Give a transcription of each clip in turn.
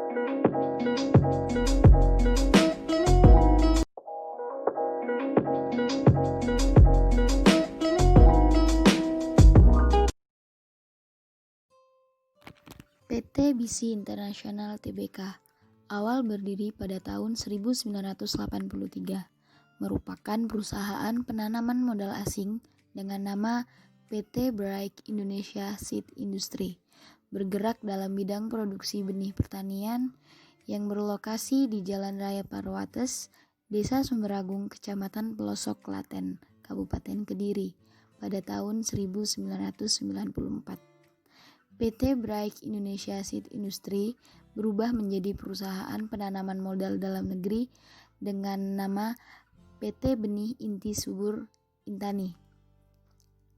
PT BC International Tbk awal berdiri pada tahun 1983, merupakan perusahaan penanaman modal asing dengan nama PT Bright Indonesia Seed Industry, bergerak dalam bidang produksi benih pertanian yang berlokasi di Jalan Raya Parwates, Desa Sumberagung, Kecamatan Pelosok Klaten, Kabupaten Kediri, pada tahun 1994. PT Bright Indonesia Seed Industry berubah menjadi perusahaan penanaman modal dalam negeri dengan nama PT Benih Inti Subur Intani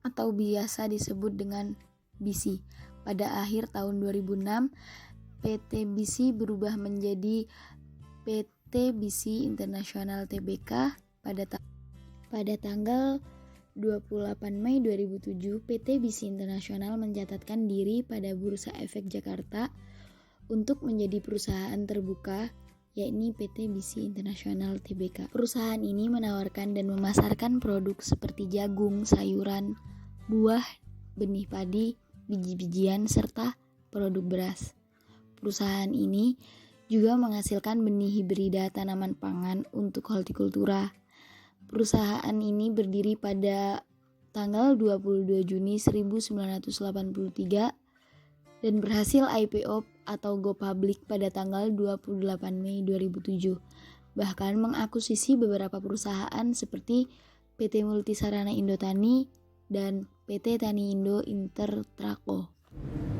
atau biasa disebut dengan BC. Pada akhir tahun 2006, PT BC berubah menjadi PT BC International Tbk pada tanggal 28 Mei 2007, PT BC International mencatatkan diri pada Bursa Efek Jakarta untuk menjadi perusahaan terbuka, yakni PT BC International Tbk. Perusahaan ini menawarkan dan memasarkan produk seperti jagung, sayuran, buah, benih padi, biji-bijian, serta produk beras. Perusahaan ini juga menghasilkan benih hibrida tanaman pangan untuk hortikultura. Perusahaan ini berdiri pada tanggal 22 Juni 1983 dan berhasil IPO atau go public pada tanggal 28 Mei 2007. Bahkan mengakuisisi beberapa perusahaan seperti PT Multisarana Indotani dan PT Tani Indo Intertrako.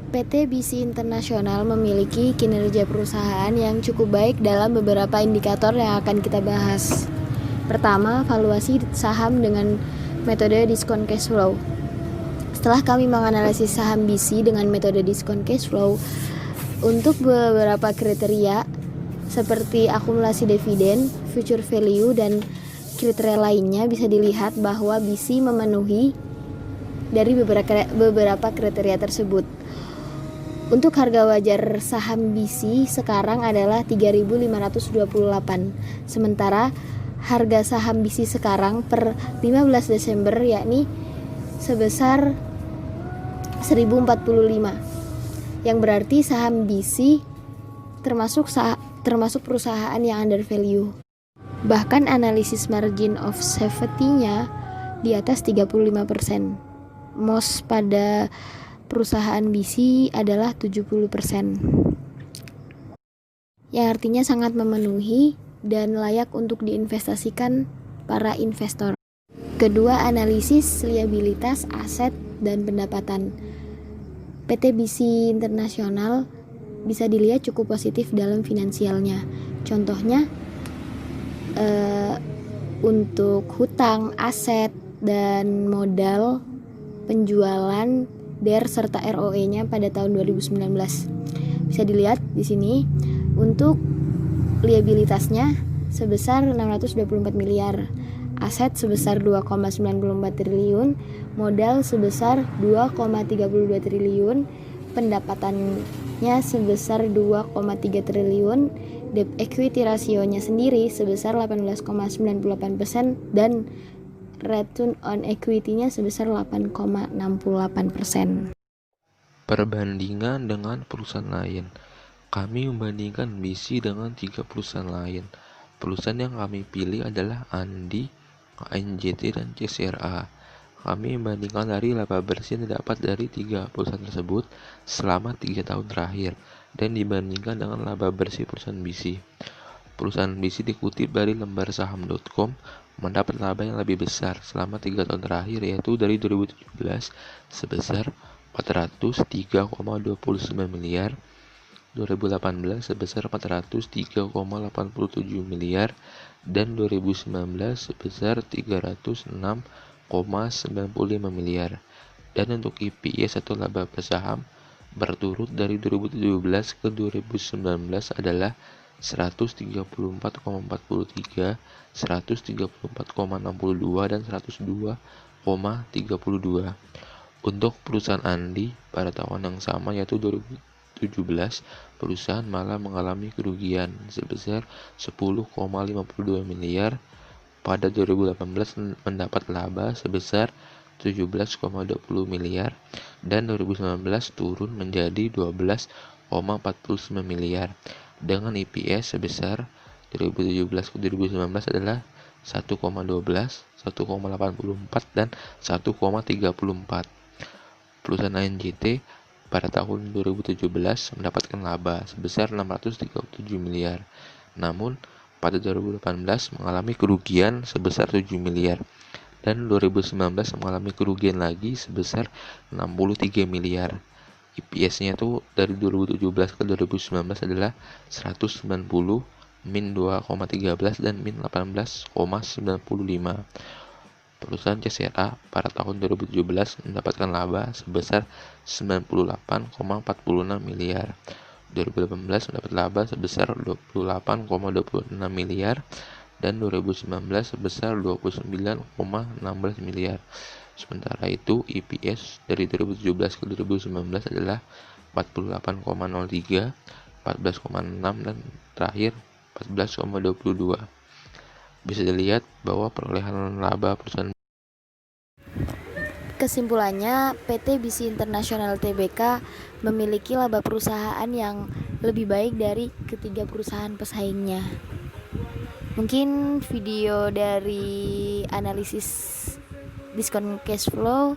PT BC International memiliki kinerja perusahaan yang cukup baik dalam beberapa indikator yang akan kita bahas. Pertama, valuasi saham dengan metode discount cash flow. Setelah kami menganalisis saham BC dengan metode discount cash flow untuk beberapa kriteria seperti akumulasi dividen, future value, dan kriteria lainnya, bisa dilihat bahwa BC memenuhi dari beberapa kriteria tersebut. Untuk harga wajar saham BC sekarang adalah 3.528, sementara harga saham BC sekarang per 15 Desember yakni sebesar 1.045, yang berarti saham BC termasuk perusahaan yang under value. Bahkan analisis margin of safety-nya di atas 35%. MOS pada perusahaan BC adalah 70%, yang artinya sangat memenuhi dan layak untuk diinvestasikan para investor. Kedua, analisis liabilitas, aset, dan pendapatan. PT BC International bisa dilihat cukup positif dalam finansialnya. Contohnya untuk hutang, aset, dan modal, penjualan, DER, serta ROE-nya pada tahun 2019. Bisa dilihat di sini. Untuk liabilitasnya sebesar 624 miliar, aset sebesar 2,94 triliun, modal sebesar 2,32 triliun, pendapatannya sebesar 2,3 triliun, debt equity rasionya sendiri sebesar 18,98% dan return on equity-nya sebesar 8,68%. Perbandingan dengan perusahaan lain. Kami membandingkan BC dengan 3 perusahaan lain. Perusahaan yang kami pilih adalah Andi, KNJT, dan CSRA. Kami membandingkan dari laba bersih yang didapat dari 3 perusahaan tersebut selama 3 tahun terakhir dan dibandingkan dengan laba bersih perusahaan BC. Perusahaan BC dikutip dari lembarsaham.com mendapat laba yang lebih besar selama 3 tahun terakhir, yaitu dari 2017 sebesar 403,29 miliar, 2018 sebesar 403,87 miliar, dan 2019 sebesar 306,95 miliar. Dan untuk EPS atau laba per saham berturut dari 2017 ke 2019 adalah 134,43, 134,62, dan 102,32. Untuk perusahaan Andi pada tahun yang sama, yaitu 2017, perusahaan malah mengalami kerugian sebesar 10,52 miliar. Pada 2018 mendapat laba sebesar 17,20 miliar dan 2019 turun menjadi 12,49 miliar dengan EPS sebesar 2017 ke 2019 adalah 1,12, 1,84 dan 1,34. Perusahaan ANJT pada tahun 2017 mendapatkan laba sebesar 637 miliar. Namun pada 2018 mengalami kerugian sebesar 7 miliar dan 2019 mengalami kerugian lagi sebesar 63 miliar. EPS-nya tuh dari 2017 ke 2019 adalah 190, min 2,13 dan min 18,95. Perusahaan CSRA pada tahun 2017 mendapatkan laba sebesar 98,46 miliar. 2018 mendapat laba sebesar 28,26 miliar dan 2019 sebesar 29,16 miliar. Sementara itu, EPS dari 2017 ke 2019 adalah 48,03, 14,6 dan terakhir 14,22. Bisa dilihat bahwa perolehan laba perusahaan. Kesimpulannya, PT BISI Internasional Tbk memiliki laba perusahaan yang lebih baik dari ketiga perusahaan pesaingnya. Mungkin video dari analisis diskon cash flow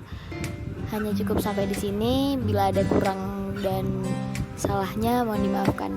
hanya cukup sampai di sini. Bila ada kurang dan salahnya mohon dimaafkan.